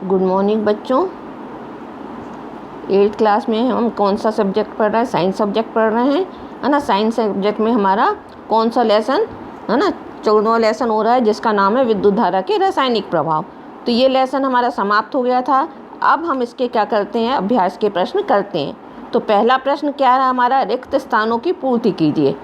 Good morning बच्चों। 8th class में हम कौन सा सब्जेक्ट पढ़ रहे हैं? साइंस सब्जेक्ट पढ़ रहे हैं, है ना। साइंस सब्जेक्ट में हमारा कौन सा लेसन है ना, 14वां लेसन हो रहा है, जिसका नाम है विद्युत धारा के रासायनिक प्रभाव। तो ये लेसन हमारा समाप्त हो गया था। अब हम इसके क्या करते हैं, अभ्यास के प्रश्न करते हैं। तो पहला प्रश्न क्या रहा हमारा? रिक्त स्थानों की पूर्ति कीजिए।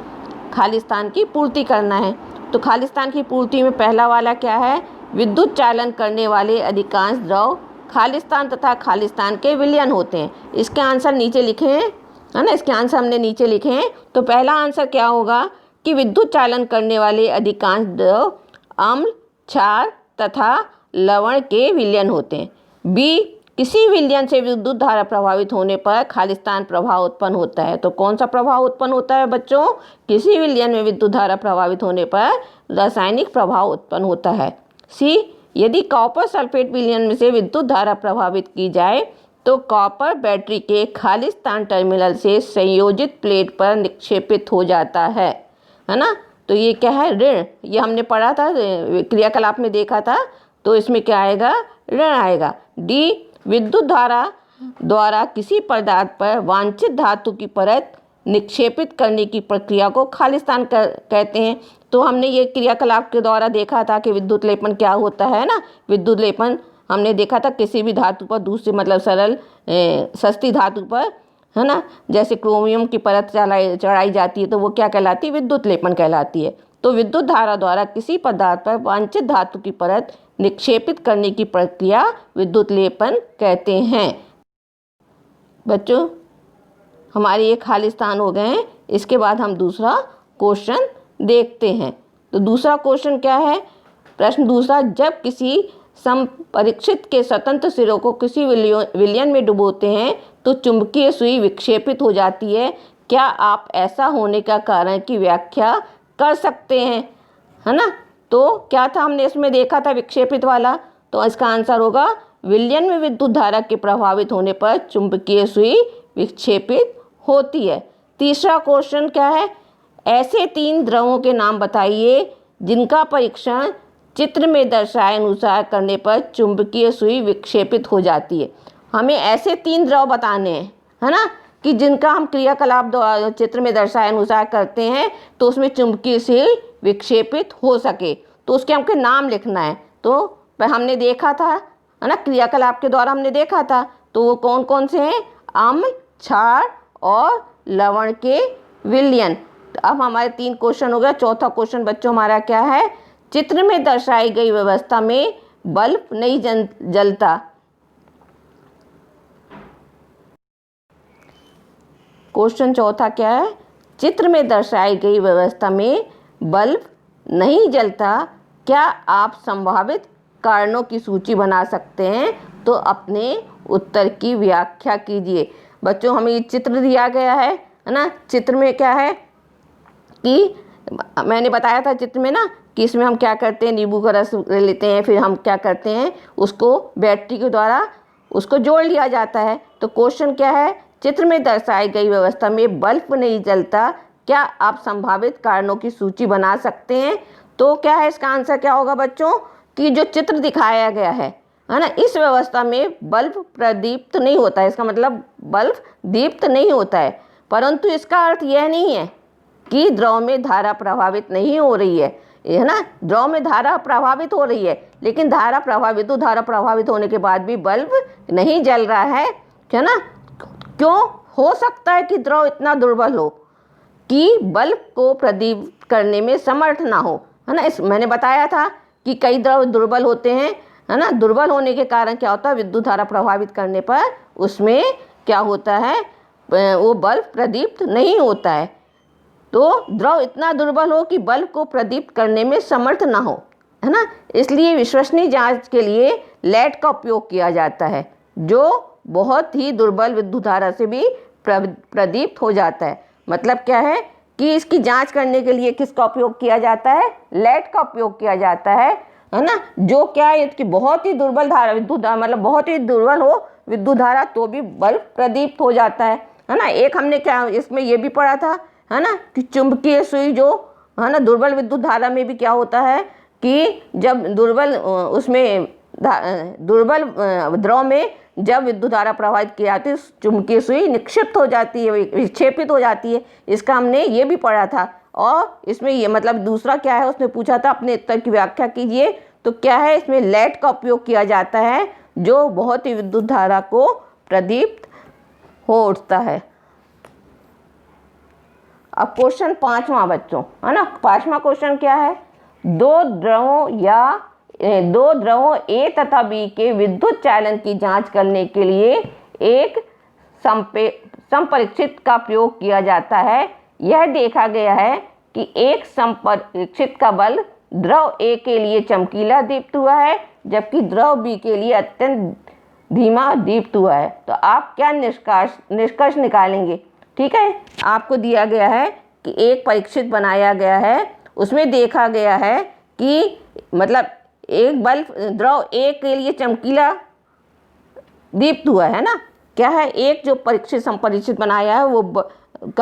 खाली स्थान की पूर्ति करना है। तो खाली स्थान की पूर्ति में पहला वाला क्या है? विद्युत चालन करने वाले अधिकांश द्रव खाली स्थान तथा खाली स्थान के विलयन होते हैं। इसके आंसर नीचे लिखे हैं, है ना। इसके आंसर हमने नीचे लिखे हैं। तो पहला आंसर क्या होगा कि विद्युत चालन करने वाले अधिकांश द्रव अम्ल, क्षार तथा लवण के विलयन होते हैं। बी, किसी विलयन से विद्युत धारा प्रभावित होने पर खाली स्थान प्रभाव उत्पन्न होता है। तो कौन सा प्रभाव उत्पन्न होता है बच्चों? किसी विलयन में विद्युत धारा प्रभावित होने पर रासायनिक प्रभाव उत्पन्न होता है। सी, यदि कॉपर सल्फेट विलयन से विद्युत धारा प्रभावित की जाए तो कॉपर बैटरी के खाली स्थान टर्मिनल से संयोजित प्लेट पर निक्षेपित हो जाता है ना। तो ये क्या है? ऋण। ये हमने पढ़ा था, क्रियाकलाप में देखा था। तो इसमें क्या आएगा? ऋण आएगा। डी, विद्युत धारा द्वारा किसी पदार्थ पर वांछित धातु की परत निक्षेपित करने की प्रक्रिया को खाली स्थान कहते हैं। तो हमने ये क्रियाकलाप के द्वारा देखा था कि विद्युत लेपन क्या होता है ना। विद्युत लेपन हमने देखा था किसी भी धातु पर दूसरी मतलब सरल सस्ती धातु पर, है ना, जैसे क्रोमियम की परत चढ़ाई जाती है तो वो क्या कहलाती है? विद्युत लेपन कहलाती है। तो विद्युत धारा द्वारा किसी पदार्थ पर वांछित धातु की परत निक्षेपित करने की प्रक्रिया विद्युत लेपन कहते हैं। बच्चों, हमारे ये खाली स्थान हो गए हैं। इसके बाद हम दूसरा क्वेश्चन देखते हैं। तो दूसरा क्वेश्चन क्या है? प्रश्न दूसरा, जब किसी संपरीक्षित के स्वतंत्र सिरों को किसी विलयन में डुबोते हैं तो चुंबकीय सुई विक्षेपित हो जाती है। क्या आप ऐसा होने का कारण की व्याख्या कर सकते हैं, है ना। तो क्या था हमने इसमें देखा था विक्षेपित वाला? तो इसका आंसर होगा विलयन में विद्युत धारा के प्रभावित होने पर चुंबकीय सुई विक्षेपित होती है। तीसरा क्वेश्चन क्या है? ऐसे 3 द्रवों के नाम बताइए जिनका परीक्षण चित्र में दर्शाए अनुसार करने पर चुंबकीय सुई विक्षेपित हो जाती है। हमें ऐसे 3 द्रव बताने हैं, है ना, कि जिनका हम क्रियाकलाप चित्र में दर्शाए अनुसार करते हैं तो उसमें चुंबकीय सुई विक्षेपित हो सके। तो उसके हमको नाम लिखना है। तो हमने देखा था, है ना, क्रियाकलाप के द्वारा हमने देखा था। तो वो कौन कौन से हैं? अम्ल, क्षार और लवण के विलयन। तो अब हमारे 3 क्वेश्चन हो गए। चौथा क्वेश्चन बच्चों हमारा क्या है? चित्र में दर्शाई गई व्यवस्था में बल्ब नहीं जलता। क्वेश्चन चौथा क्या है? चित्र में दर्शाई गई व्यवस्था में बल्ब नहीं जलता। क्या आप संभावित कारणों की सूची बना सकते हैं? तो अपने उत्तर की व्याख्या कीजिए। बच्चों, हमें ये चित्र दिया गया है ना। चित्र में क्या है कि मैंने बताया था चित्र में ना कि इसमें हम क्या करते हैं, नींबू का रस लेते हैं, फिर हम क्या करते हैं, उसको बैटरी के द्वारा उसको जोड़ लिया जाता है। तो क्वेश्चन क्या है? चित्र में दर्शाई गई व्यवस्था में बल्ब नहीं जलता। क्या आप संभावित कारणों की सूची बना सकते हैं? तो क्या है इसका आंसर? क्या होगा बच्चों कि जो चित्र दिखाया गया है ना, इस व्यवस्था में बल्ब प्रदीप्त नहीं होता है। इसका मतलब बल्ब दीप्त नहीं होता है। परंतु इसका अर्थ यह नहीं है कि द्रव में धारा प्रभावित नहीं हो रही है ना। द्रव में धारा प्रभावित हो रही है, लेकिन विद्युत धारा प्रभावित होने के बाद भी बल्ब नहीं जल रहा है ना। क्यों हो सकता है कि द्रव इतना दुर्बल हो कि बल्ब को प्रदीप्त करने में समर्थ ना हो, है ना। मैंने बताया था कि कई द्रव दुर्बल होते हैं, है ना। दुर्बल होने के कारण क्या होता है? विद्युत धारा प्रभावित करने पर उसमें क्या होता है? वो बल्ब प्रदीप्त नहीं होता है। तो द्रव इतना दुर्बल हो कि बल्ब को प्रदीप्त करने में समर्थ ना हो, है ना। इसलिए विश्वसनीय जांच के लिए लेड का उपयोग किया जाता है, जो बहुत ही दुर्बल विद्युत धारा से भी प्रदीप्त हो जाता है। मतलब क्या है कि इसकी जांच करने के लिए किसका उपयोग किया जाता है? लेड का उपयोग किया जाता है ना। जो क्या है कि बहुत ही दुर्बल धारा मतलब बहुत ही दुर्बल हो विद्युत धारा तो भी बल्ब प्रदीप्त हो जाता है ना। एक हमने क्या इसमें ये भी पढ़ा था, है ना, कि चुंबकीय सुई जो है ना दुर्बल विद्युत धारा में भी क्या होता है कि जब दुर्बल उसमें दुर्बल द्रव में जब विद्युत धारा प्रवाहित की जाती है चुंबकीय सुई निक्षिप्त हो जाती है, विक्षेपित हो जाती है। इसका हमने ये भी पढ़ा था। और इसमें ये मतलब दूसरा क्या है, उसने पूछा था अपने उत्तर की व्याख्या कीजिए। तो क्या है, इसमें लेड का उपयोग किया जाता है जो बहुत ही विद्युत धारा को प्रदीप्त हो उठता है। अब क्वेश्चन 5वां बच्चों, है ना। 5वां क्वेश्चन क्या है, दो द्रवों ए तथा बी के विद्युत चालन की जांच करने के लिए एक संपरीक्षित का प्रयोग किया जाता है। यह देखा गया है कि एक संपरीक्षित का बल द्रव ए के लिए चमकीला दीप्त हुआ है जबकि द्रव बी के लिए अत्यंत धीमा दीप्त हुआ है। तो आप क्या निष्कर्ष निकालेंगे। ठीक है, आपको दिया गया है कि एक परीक्षित बनाया गया है, उसमें देखा गया है कि मतलब एक बल्ब द्रव ए के लिए चमकीला दीप्त हुआ है ना। क्या है, एक जो संपरीक्षित बनाया है वो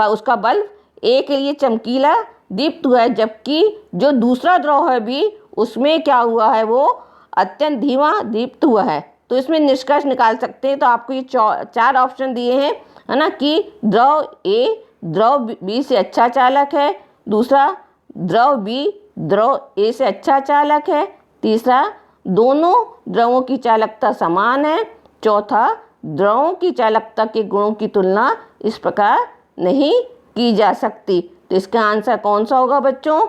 उसका बल्ब ए के लिए चमकीला दीप्त हुआ है जबकि जो दूसरा द्रव है बी उसमें क्या हुआ है, वो अत्यंत धीमा दीप्त हुआ है। तो इसमें निष्कर्ष निकाल सकते हैं। तो आपको ये 4 ऑप्शन दिए हैं, है ना, कि द्रव ए द्रव बी से अच्छा चालक है, दूसरा द्रव बी द्रव ए से अच्छा चालक है, तीसरा दोनों द्रवों की चालकता समान है, चौथा द्रवों की चालकता के गुणों की तुलना इस प्रकार नहीं की जा सकती। तो इसका आंसर कौन सा होगा बच्चों।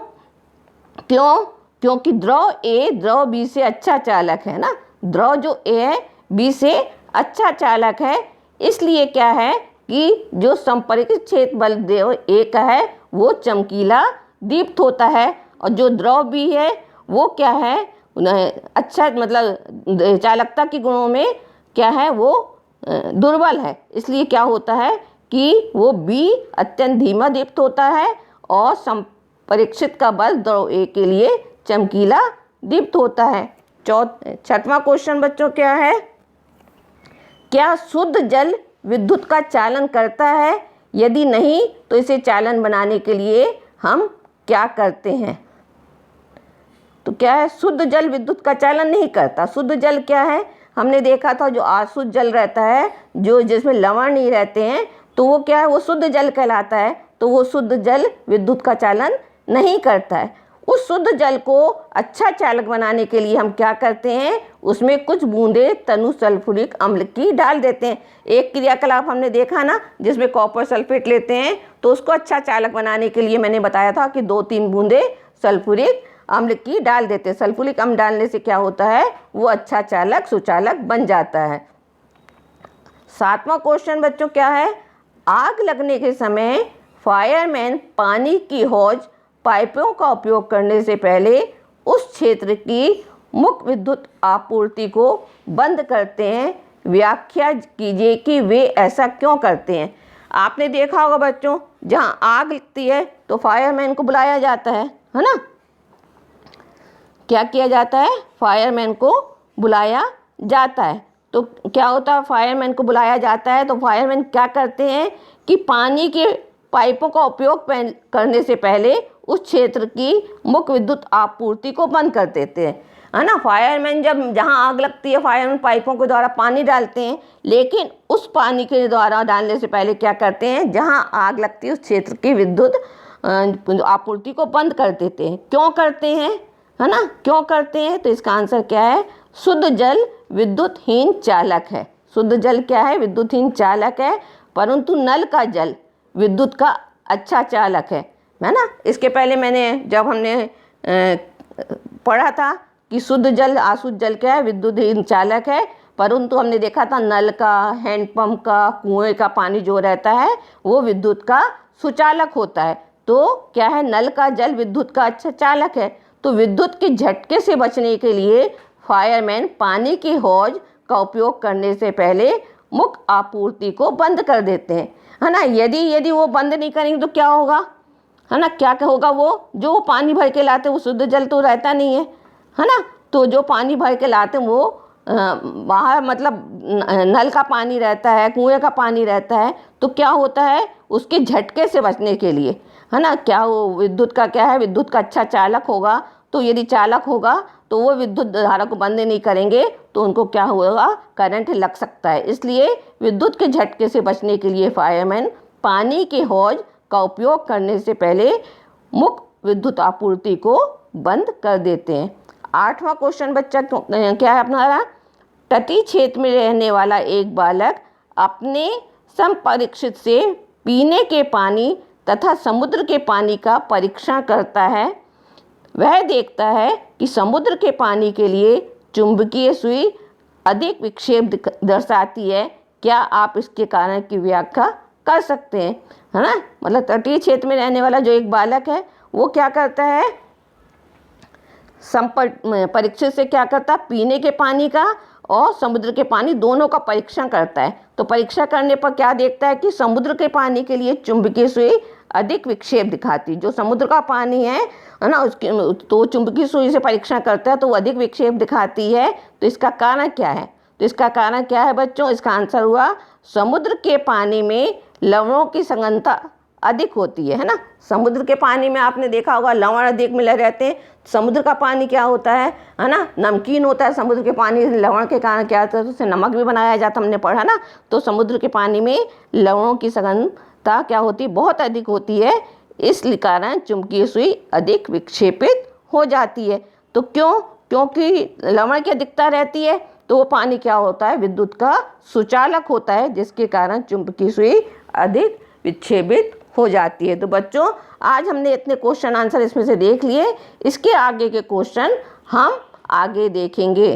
क्योंकि द्रव ए द्रव बी से अच्छा चालक है ना। द्रव जो ए है बी से अच्छा चालक है, इसलिए क्या है कि जो संपरीक्षित क्षेत्र बल द्रव ए का है वो चमकीला दीप्त होता है और जो द्रव बी है वो क्या है, अच्छा मतलब चालकता के गुणों में क्या है, वो दुर्बल है। इसलिए क्या होता है कि वो बी अत्यंत धीमा दीप्त होता है और संपरीक्षित का बल द्रव ए के लिए चमकीला दीप्त होता है। 6वां क्वेश्चन बच्चों क्या है, क्या शुद्ध जल विद्युत का चालन करता है, यदि नहीं तो इसे चालन बनाने के लिए हम क्या करते हैं। तो क्या है, शुद्ध जल विद्युत का चालन नहीं करता। शुद्ध जल क्या है, हमने देखा था जो अशुद्ध जल रहता है, जो जिसमें लवण नहीं रहते हैं, तो वो क्या है, वो शुद्ध जल कहलाता है। तो वो शुद्ध जल विद्युत का चालन नहीं करता है। उस शुद्ध जल को अच्छा चालक बनाने के लिए हम क्या करते हैं, उसमें कुछ बूंदे तनु सल्फ्यूरिक अम्ल की डाल देते हैं। एक क्रियाकलाप हमने देखा ना जिसमें कॉपर सल्फेट लेते हैं, तो उसको अच्छा चालक बनाने के लिए मैंने बताया था कि 2-3 बूंदे सल्फ्यूरिक अम्ल की डाल देते हैं। सल्फ्यूरिक अम्ल डालने से क्या होता है, वो अच्छा चालक सुचालक बन जाता है। 7वां क्वेश्चन बच्चों क्या है, आग लगने के समय फायरमैन पानी की हौज पाइपों का उपयोग करने से पहले उस क्षेत्र की मुख्य विद्युत आपूर्ति को बंद करते हैं। व्याख्या कीजिए कि वे ऐसा क्यों करते हैं। आपने देखा होगा बच्चों, जहाँ आग लगती है तो फायरमैन को बुलाया जाता है ना। क्या किया जाता है, फायरमैन को बुलाया जाता है। तो क्या होता है, फायरमैन को बुलाया जाता है तो फायरमैन क्या करते हैं कि पानी के पाइपों का उपयोग करने से पहले उस क्षेत्र की मुख्य विद्युत आपूर्ति को बंद कर देते हैं, है ना। फायरमैन जब जहाँ आग लगती है फायरमैन पाइपों के द्वारा पानी डालते हैं, लेकिन उस पानी के द्वारा डालने से पहले क्या करते हैं, जहाँ आग लगती है उस क्षेत्र की विद्युत आपूर्ति को बंद कर देते हैं। क्यों करते हैं, है ना, क्यों करते हैं। तो इसका आंसर क्या है, शुद्ध जल विद्युतहीन चालक है। शुद्ध जल क्या है, विद्युतहीन चालक है, परंतु नल का जल विद्युत का अच्छा चालक है ना। इसके पहले जब हमने पढ़ा था कि शुद्ध जल अशुद्ध जल क्या है, विद्युतहीन चालक है, परंतु हमने देखा था नल का, हैंडपंप का, कुएं का पानी जो रहता है वो विद्युत का सुचालक होता है। तो क्या है, नल का जल विद्युत का अच्छा चालक है। तो विद्युत के झटके से बचने के लिए फायरमैन पानी की हौज का उपयोग करने से पहले मुख्य आपूर्ति को बंद कर देते हैं, है ना। यदि वो बंद नहीं करेंगे तो क्या होगा, है ना, क्या होगा, वो जो पानी भर के लाते हैं वो शुद्ध जल तो रहता नहीं है ना। तो जो पानी भर के लाते हैं वो बाहर मतलब नल का पानी रहता है, कुएं का पानी रहता है। तो क्या होता है, उसके झटके से बचने के लिए, है ना, क्या वो विद्युत का क्या है, विद्युत का अच्छा चालक होगा। तो यदि चालक होगा तो वो विद्युत धारा को बंद नहीं करेंगे तो उनको क्या होगा, करंट लग सकता है। इसलिए विद्युत के झटके से बचने के लिए फायरमैन पानी के हौज का उपयोग करने से पहले मुख्य विद्युत आपूर्ति को बंद कर देते हैं। 8वां क्वेश्चन बच्चा क्या है अपना, तटीय क्षेत्र में रहने वाला एक बालक अपने संपरीक्षित से पीने के पानी तथा समुद्र के पानी का परीक्षण करता है। वह देखता है कि समुद्र के पानी के लिए चुंबकीय सुई अधिक विक्षेप दर्शाती है। क्या आप इसके कारण की व्याख्या कर सकते हैं, है ना। मतलब तटीय क्षेत्र में रहने वाला जो एक बालक है वो क्या करता है, परीक्षित से क्या करता है, पीने के पानी का और समुद्र के पानी दोनों का परीक्षण करता है। तो परीक्षा करने पर क्या देखता है कि समुद्र के पानी के लिए चुंबकीय सुई अधिक विक्षेप दिखाती, जो समुद्र का पानी है ना, उसके तो चुंबकीय सुई से परीक्षण करता है तो वो अधिक विक्षेप दिखाती है। तो इसका कारण क्या है, तो इसका कारण क्या है बच्चों, इसका आंसर हुआ समुद्र के पानी में लवणों की संघनता अधिक होती है ना। समुद्र के पानी में आपने देखा होगा लवण अधिक मिले रहते हैं। समुद्र का पानी क्या होता है ना, नमकीन होता है। समुद्र के पानी लवण के कारण क्या होता है, उससे नमक भी बनाया जाता, हमने पढ़ा ना। तो समुद्र के पानी में लवणों की संघनता क्या होती है, बहुत अधिक होती है। इस कारण चुंबकीय सुई अधिक विक्षेपित हो जाती है। तो क्योंकि लवण की अधिकता रहती है तो वो पानी क्या होता है, विद्युत का सुचालक होता है, जिसके कारण चुंबकीय सुई अधिक विक्षेपित हो जाती है। तो बच्चों आज हमने इतने क्वेश्चन आंसर इसमें से देख लिए। इसके आगे के क्वेश्चन हम आगे देखेंगे।